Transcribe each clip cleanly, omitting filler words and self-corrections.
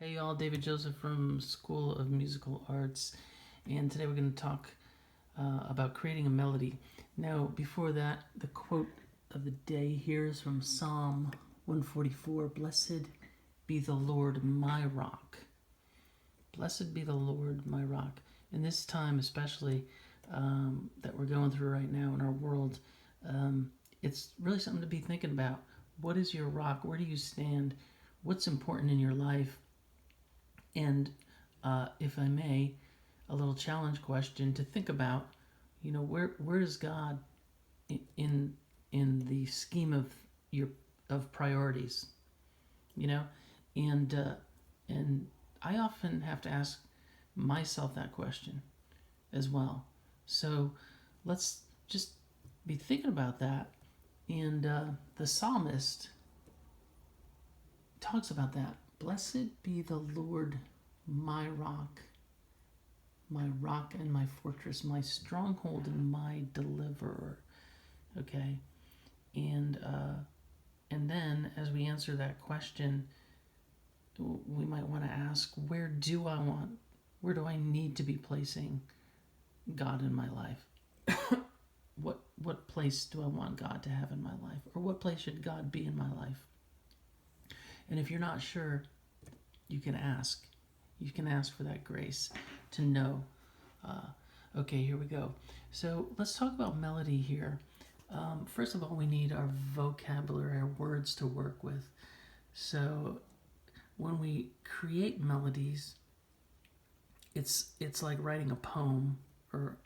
Hey y'all, David Joseph from School of Musical Arts, and today we're going to talk about creating a melody. Now, before that, the quote of the day here is from Psalm 144, "Blessed be the Lord my rock. Blessed be the Lord my rock." In this time especially that we're going through right now in our world, it's really something to be thinking about. What is your rock? Where do you stand? What's important in your life? And if I may, a little challenge question to think about. Where is God in the scheme of your priorities? You know, and I often have to ask myself that question as well. So let's just be thinking about that. And the psalmist talks about that. Blessed be the Lord my rock and my fortress, my stronghold and my deliverer. Okay, and then as we answer that question, we might want to ask, where do I need to be placing God in my life? What place do I want God to have in my life, or what place should God be in my life? And if you're not sure, you can ask. You can ask for that grace to know. Okay, here we go. So let's talk about melody here. First of all, we need our vocabulary, our words to work with. So when we create melodies, it's like writing a poem, or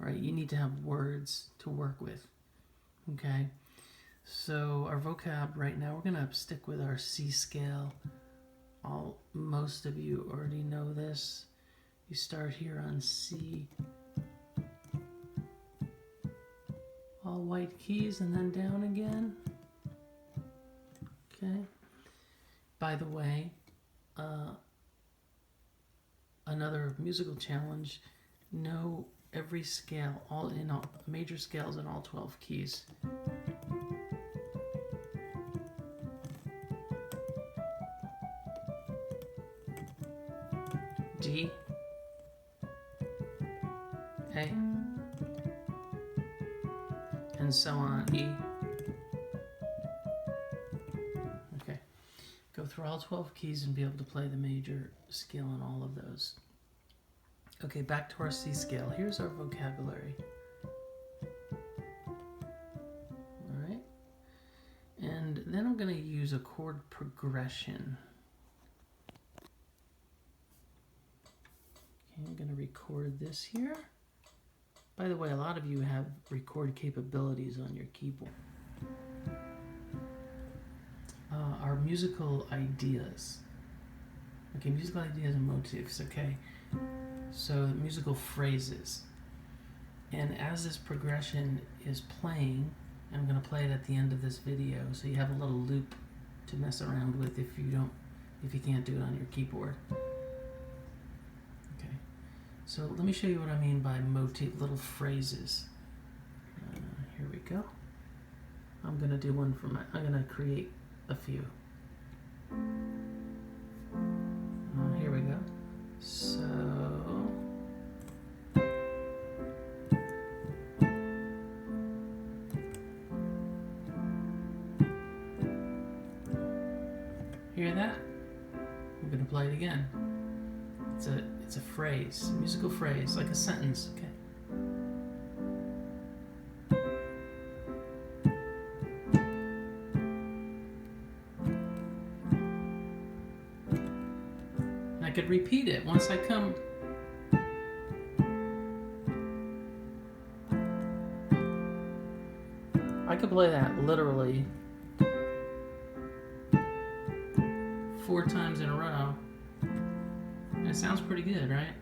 all right, you need to have words to work with. Okay, so our vocab right now, we're gonna stick with our C scale. Most of you already know this. You start here on C, all white keys, and then down again. Okay. By the way, another musical challenge: know every scale, all major scales in all 12 keys. D, A, and so on, E. Okay, go through all 12 keys and be able to play the major scale on all of those. Okay, back to our C scale. Here's our vocabulary. All right, and then I'm going to use a chord progression. I'm going to record this here. By the way, a lot of you have record capabilities on your keyboard. Our musical ideas. Okay, musical ideas and motifs, okay? So musical phrases. And as this progression is playing, I'm going to play it at the end of this video, so you have a little loop to mess around with if you can't do it on your keyboard. So let me show you what I mean by motif, little phrases. Here we go. I'm gonna do one for I'm gonna create a few. Here we go. So hear that? I'm gonna play it again. It's a phrase, a musical phrase, like a sentence, okay? And I could repeat it once I come. I could play that literally 4 times in a row. That sounds pretty good, right?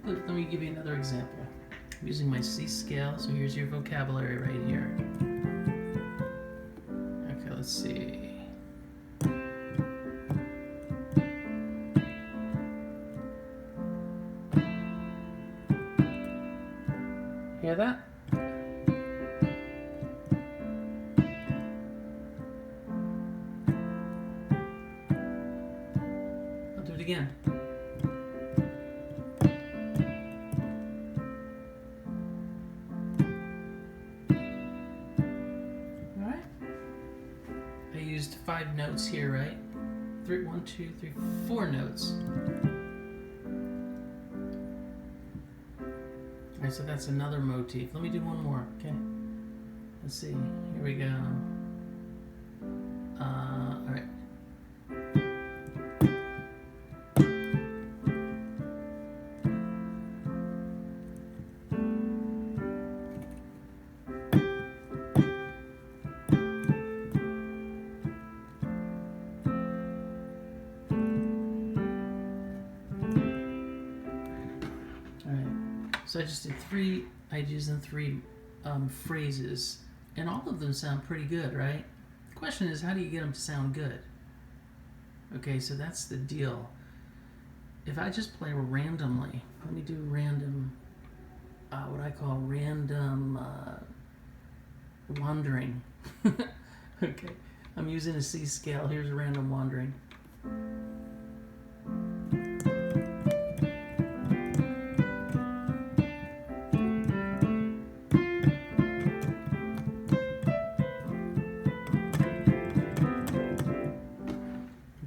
Let me give you another example. I'm using my C scale, so here's your vocabulary right here. Okay, let's see. Hear that? again. All right. I used 5 notes here, right? 3, 1, 2, 3, 4 notes. All right, so that's another motif. Let me do one more, okay? Let's see. Here we go. All right. So I just did 3 ideas and 3 phrases, and all of them sound pretty good, right? The question is, how do you get them to sound good? Okay, so that's the deal. If I just play randomly, let me do random, what I call random wandering. Okay, I'm using a C scale. Here's a random wandering.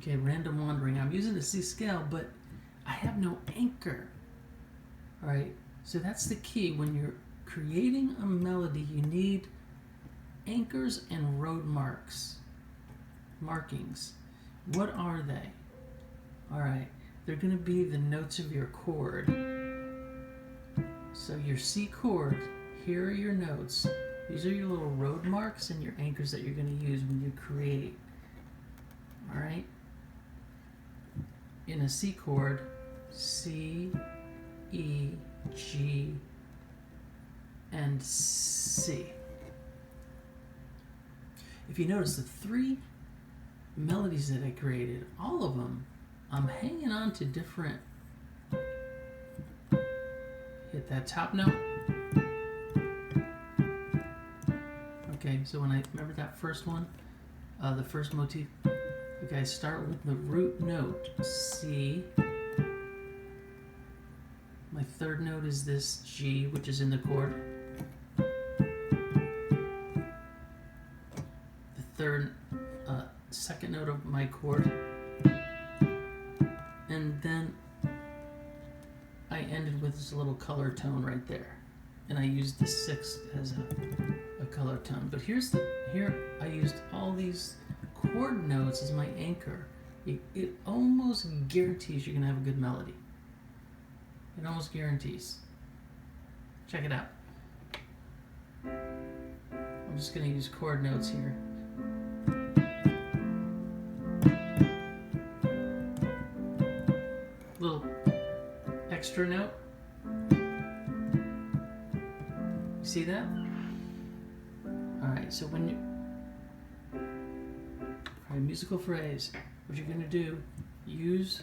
Okay, random wandering. I'm using the C scale, but I have no anchor. All right, so that's the key. When you're creating a melody, you need anchors and road markings. What are they? All right, they're going to be the notes of your chord. So your C chord, here are your notes. These are your little road marks and your anchors that you're going to use when you create. All right? In a C chord, C, E, G, and C. If you notice the 3 melodies that I created, all of them, I'm hanging on to different. Hit that top note. Okay, so when I remember that first one, the first motif. Okay, I start with the root note, C. My 3rd note is this G, which is in the chord. The 3rd, 2nd note of my chord. And then I ended with this little color tone right there. And I used the 6th as a color tone. But here I used all these chord notes as my anchor. It almost guarantees you're going to have a good melody. It almost guarantees. Check it out. I'm just going to use chord notes here. Little extra note. You see that? Alright, so when you... Alright, musical phrase. What you're going to do, use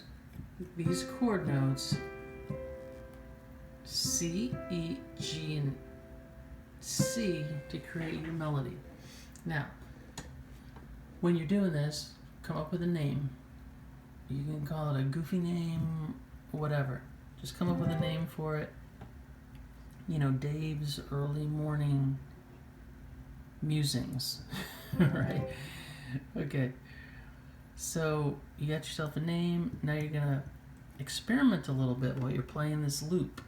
these chord notes, C, E, G, and C, to create your melody. Now, when you're doing this, come up with a name. You can call it a goofy name, whatever. Just come up with a name for it. You know, Dave's Early Morning Musings. Right? Okay. So you got yourself a name. Now you're gonna experiment a little bit while you're playing this loop.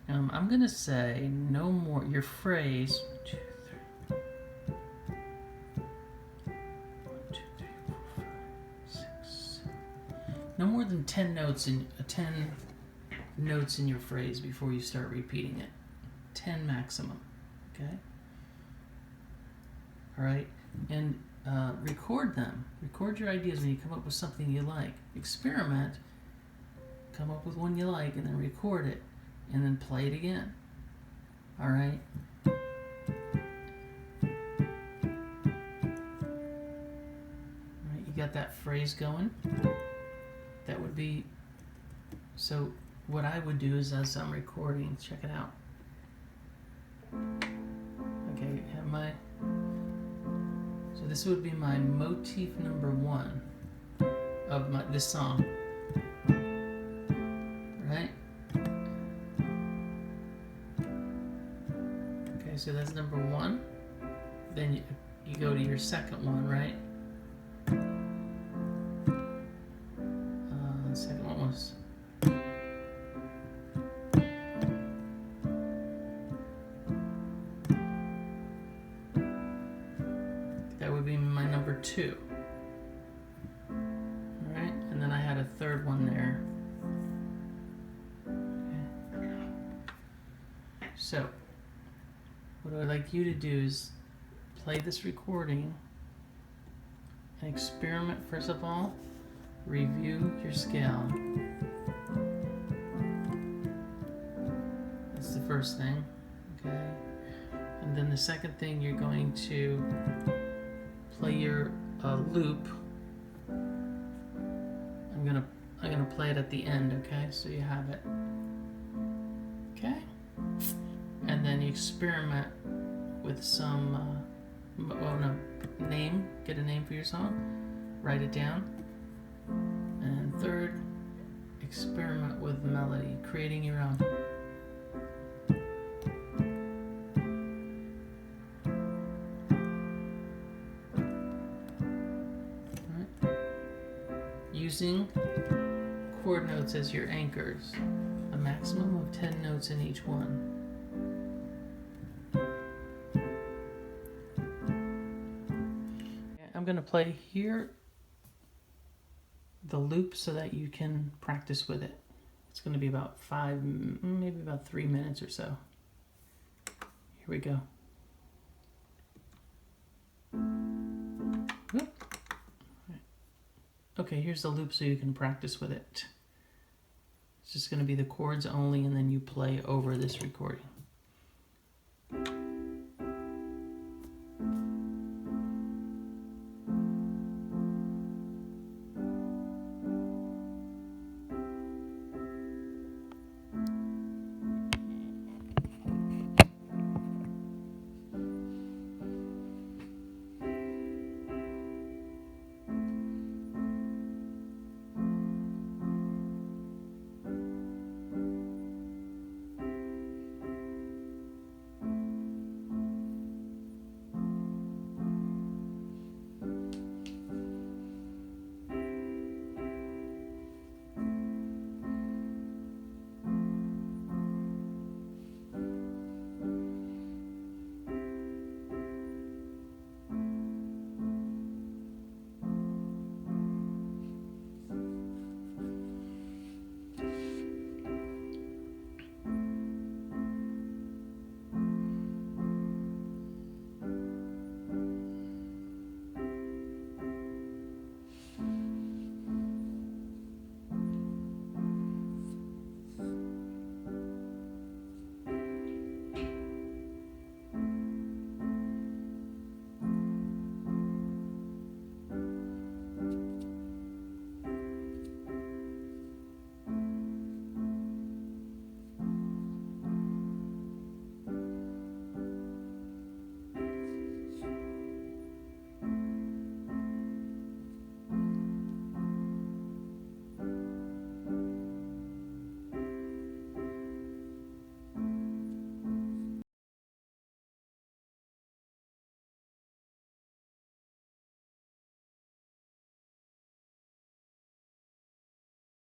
I'm gonna say no more. Your phrase. 1, 2, 3. 1, 2, 3, 4, 5, 6, 7. No more than 10 notes in 10 notes in your phrase before you start repeating it. 10 maximum. Okay. All right, and record them. Record your ideas when you come up with something you like. Experiment. Come up with one you like, and then record it, and then play it again. All right. All right, you got that phrase going. That would be. So what I would do is, as I'm recording, check it out. Okay, have my. So this would be my motif number 1. of this song. Right? Okay, so that's number 1. Then you go to your second one, right? The second one was... That would be my number 2. Alright, and then I had a third one there. Okay. So, what I'd like you to do is play this recording and experiment first of all. Review your scale. That's the first thing, okay? And then the second thing, you're going to play your loop. I'm gonna play it at the end, okay? So you have it, okay? And then you experiment with some, get a name for your song, write it down. And third, experiment with melody, creating your own. Right. Using chord notes as your anchors, a maximum of 10 notes in each one. I'm going to play here the loop so that you can practice with it. It's going to be about 5, maybe about 3 minutes or so. Here we go. Okay, here's the loop so you can practice with it. It's just going to be the chords only, and then you play over this recording.